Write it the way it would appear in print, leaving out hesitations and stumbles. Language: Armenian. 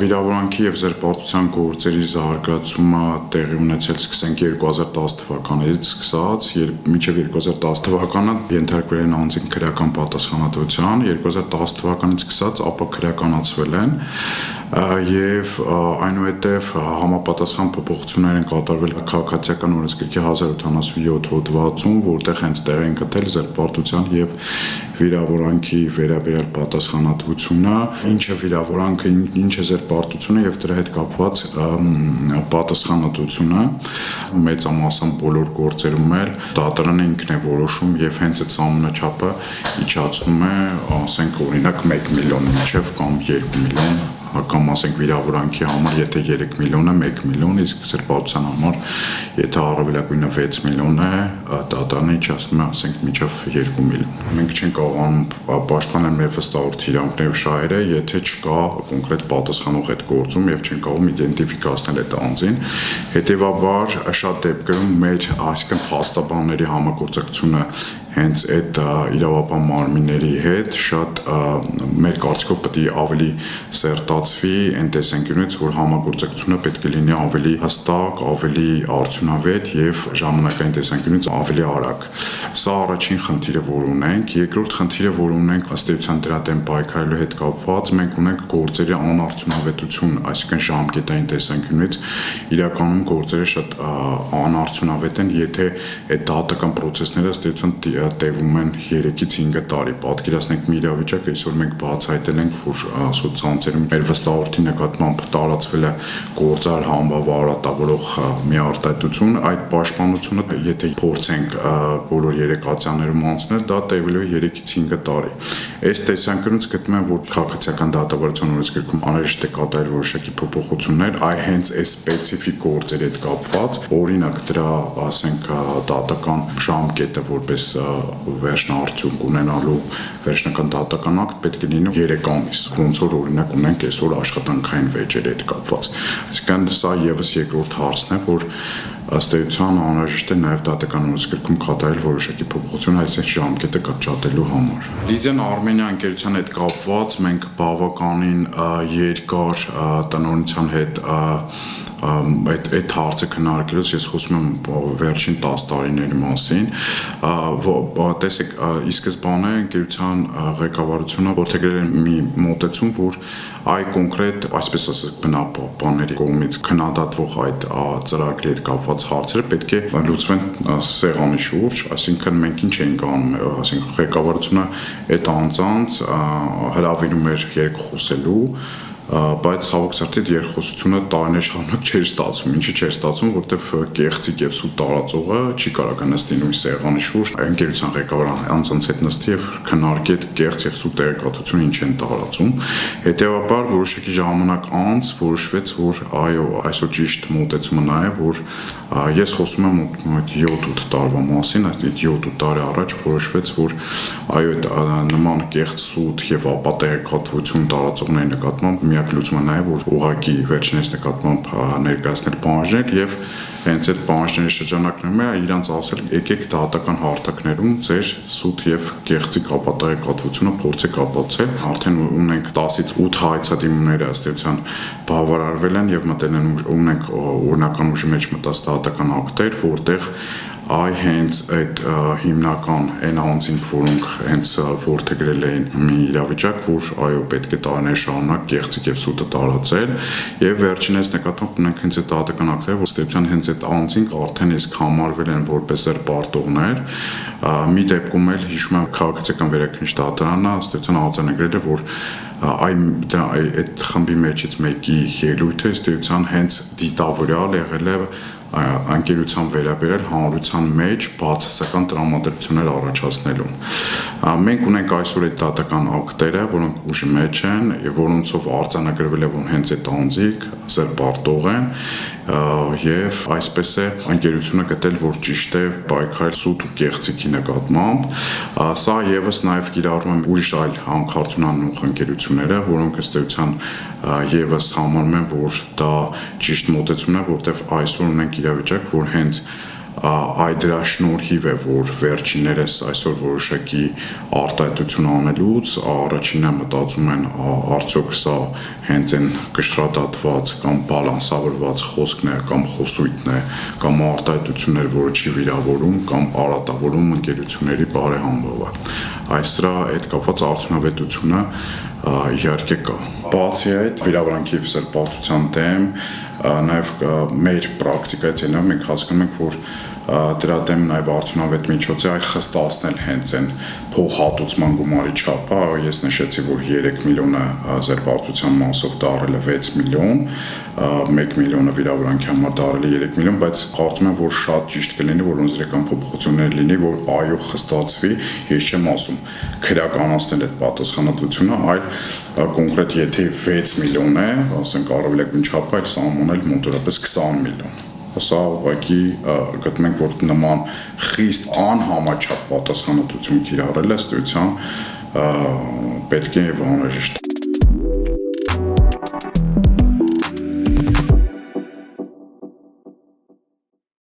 Վիրավորանքի եւ զերպարտության գործերի զարգացումը տեղի ունեցել սկսենք 2010 թվականից սկսած, երբ մինչեւ 2010 թվականը ենթարկվել են անձին քրեական պատասխանատվության, 2010 թվականից սկսած ապա քրեականացվել են եւ այնուհետեւ համապատասխան փոփոխություններ են կատարվել քաղաքացիական օրենսգրքի 1087 հոդվածում, որտեղ հենց տեղ են գտել զերպարտության եւ վիրավորանքի վերաբերյալ պատասխանատվությունը, ինչը վիրավորանքը, ինչը զերպարտությունը եւ դրա հետ կապված պատասխանատվությունը մեծամասամբ բոլոր գործերում էլ դատարանը ինքն է որոշում եւ հենց այդ ամենաչափը իջացնում է, ասենք օրինակ 1 միլիոն մինչեւ կամ 2 միլիոն կամ ասենք վիրավորանքի համար եթե 3 միլիոն է 1 միլիոն, իսկ զերպարտության համար եթե առավելագույնը 6 միլիոն է, դատարանը իջացնում է ասենք մինչև 2 միլիոն։ Մենք չենք կարողանում պաշտպանել մեր վստահորդ իրավունքները եւ շահերը, եթե չկա կոնկրետ պատասխանող այդ գործում եւ չեն կարող իդենտիֆիկացնել այդ անձին։ Հետեւաբար շատ դեպքերում մեր այսինքն փաստաբանների համագործակցությունը հենց այդ իրավապահ մարմինների հետ շատ մեր կարծիքով պետք է ավելի սերտացվի այն տեսանկյունից, որ համագործակցությունը պետք է լինի ավելի հստակ, ավելի արդյունավետ եւ ժամանակային տեսանկյունից ավելի արագ։ Սա առաջին խնդիրը, որ ունենք, երկրորդ խնդիրը, որ ունենք ըստ էության դրա դեմ պայքարելու հետ կապված, մենք ունենք գործերի անարդյունավետություն, այսինքն ժամկետային տեսանկյունից իրականում գործերը շատ անարդյունավետ են, եթե այդ դատական process-ները ըստ էության տևում են 3-ից 5 տարի։ Պատկերացնենք մի իրավիճակ, այսօր մենք բացահայտել ենք, որ սոցցանցերում մեր վստահորդի նկատմամբ տարածվել է գործար համբավարատավորող մի արտահայտություն, այդ պաշտպանությունը եթե փորձենք բոլոր երեկացյաներում անցնել, դա տևելու է 3-ից 5 տարի։ Այս տեսանկյունից գտնում եմ, որ քաղաքացիական դատավարության օրենսգրքում անհրաժեշտ է կատարել որոշակի փոփոխություններ, այ հենց այս սպეციფიկ գործերի հետ կապված, օրինակ դրա, ասենք, դատական ժամկետը որպես վերջնահարցունք ունենալու վերջնական դատական ակտ պետք է լինի 3 ամիս, ոնց որ օրինակ ունենք այսօր աշխատանքային վեճերի հետ կապված։ Այսինքն սա եւս երկրորդ հարցն է, որ ըստ էության անհրաժեշտ է նաեւ դատական օրենսգրքում կատարել որոշակի փոփոխություն այս ժամկետը կրճատելու համար։ Լիզեն Արմենիա ընկերության հետ կապված մենք բավականին երկար տնօրինության հետ այդ հարցը քննարկելուց ես խոսում եմ վերջին 10 տարիների մասին, տեսեք, ի սկզբանե ընկերության ղեկավարությունը որդեգրել է մի մոտեցում, որ այ կոնկրետ, այսպես ասած, բնապահպանների կողմից քննադատվող այդ ծրագրի հետ կապված հարցերը պետք է լուծվեն սեղանի շուրջ, այսինքն մենք ինչ ենք անում, այսինքն ղեկավարությունը այդ անձանց հրավիրում էր երկխոսելու, բայց ցավոք սրտի երկխոսությունը տարիներ շարունակ չէր ստացվում, ինչի չէր ստացվում, որտեվ կեղծիք եւ սուտ տարածողը չի կարող նստի նույն սեղանի շուրջ, ընկերության ղեկավարը անձանց հետ նստի եւ քննարկի այդ կեղծ եւ սուտ տեղեկատվությունը ինչ են տարածում։ Հետեւաբար որոշակի ժամանակ անց որոշվեց, որ այո, այսօր ճիշտ մոտեցումը նա է, որ ես խոսում եմ 7-8 տարվա մասին, այդ 7-8 տարի առաջ որոշվեց, որ այո, այդ նման կեղծ սուտ եւ ապատեղեկատվություն տարածողների նկատմամբ միակ լուծումը նա է, որ ուղղակի վերջինս նկատմամբ ներկայացնել պահանջներ եւ հենց այդ պահանջների շրջանակներում է իրանց ասել եկեք դատական հարթակներում ձեր սուտ եւ կեղծիք ապատեղեկատվությունը փորձեք ապացուցել, արդեն ունենք 10-ից 8 հայցադիմումները ըստ էության բավարարվել են եւ մտել են ունենք օրինական ուժի մեջ մտած դատական ակտեր, որտեղ այ հենց այդ հիմնական այն անձինք, որոնք հենց որդեգրել էին մի իրավիճակ, որ այո պետք է տարիներ շարունակ կեղծիք եւ սուտը տարածել եւ վերջինս նկատմամբ ունենք հենց այդ դատական ակտերը, որ ստեյցիան հենց այդ անձինք արդեն իսկ համարվել են որպես զերպարտողներ։ Մի դեպքում էլ հիշում եմ քաղաքացիական վերաքննիչ դատարանը ստեյցիան արձանագրել է, որ այդ խմբի մեջից մեկի ելույթը ստեյցիան հենց դիտավորյալ եղել է անկերության վերաբերյալ հանրության մեջ բացասական տրամադրություններ առաջացնելուն։ Մենք ունենք այսօր այդ դատական ակտերը, որոնք ուժի մեջ են եւ որոնցով արձանագրվել է, որ հենց այդ անձիկ զերպարտող են եւ այսպես է անկերությունը գտել, որ ճիշտ է պայքարել սուտ ու կեղծիքի նկատմամբ։ Սա եւս նաեւ կիրառում է ուրիշ այլ հանքարդյունանող անկերությունները, որոնք ըստ էության եւս համարում են, որ դա ճիշտ մոտեցումն է, որտեղ այսօր ունենք իրավիճակ, որ հենց Այդ դրա շնորհիվ է, որ վերջիններս այսօր որոշակի արտահայտություն անելուց առաջինը մտածում են արդյոք սա հենց այն կշռադատված կամ բալանսավորված խոսքն է կամ խոսույթն է կամ արտահայտություններ, որը չի վիրավորում կամ արատավորում ընկերությունների բարեհամբավը։ Այս դրա հետ կապված արդյունավետությունը իհարկե կա։ Բացի այդ, վիրավորանքի սրբատության դեմ նաև մեր պրակտիկայից ելնելով մենք հասկանում ենք, որ դրա դեմ նաև արդյունավետ միջոց է այլ խստացնել հենց այն փոխհատուցման գումարի չափը։ Ես նշեցի, որ 3 միլիոնը զերբարտության մասով դառել է 6 միլիոն, 1 միլիոնը վիրավորանքի համար դառել է 3 միլիոն, բայց կարծում եմ, որ շատ ճիշտ կլինի, որ ընձրական փոփոխություններ լինի, որ այո խստացվի, ես չեմ ասում քրեականացնել այդ պատասխանատվությունը, այլ կոնկրետ եթե 6 միլիոն է, ասենք առավելագույն չափը, այլ սահմանել մոտավորապես 20 միլիոն։ Սա ուղղակի գտնում ենք, որ նման խիստ անհամաչափ պատասխանատվություն կիրառել ըստ էության պետք է եւ անհրաժեշտ։